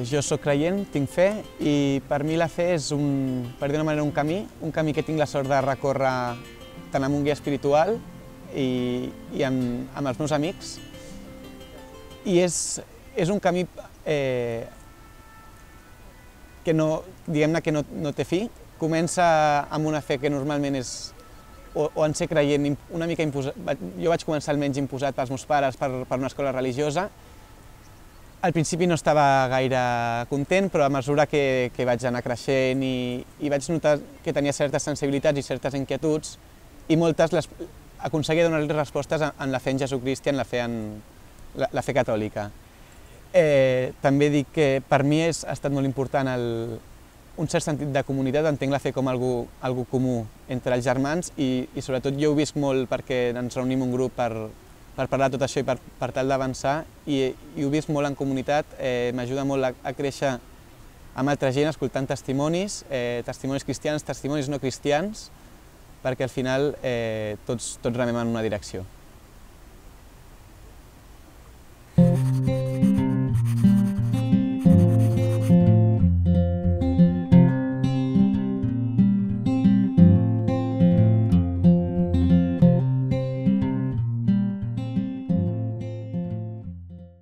Jo sóc creient, tinc fe, i per mi la fe és, per dir-ho d'una manera, un camí que tinc la sort de recórrer tant amb un guia espiritual i amb els meus amics. I és un camí que diguem-ne que no té fi. Comença amb una fe que normalment és, o en ser creient, una mica imposat. Jo vaig començar almenys imposat pels meus pares per una escola religiosa. Al principi no estava gaire content, però a mesura que vaig anar creixent i vaig notar que tenia certes sensibilitats i certes inquietuds, i moltes aconseguia donar-li respostes en la fe en Jesucrist i en la fe catòlica. També dic que per mi ha estat molt important un cert sentit de comunitat. Entenc la fe com algo comú entre els germans i sobretot jo ho visc molt perquè ens reunim un grup per parlar de tot això i per tal d'avançar, i ho visc molt en comunitat. M'ajuda molt a créixer amb altra gent, escoltant testimonis cristians, testimonis no cristians, perquè al final tots remem en una direcció.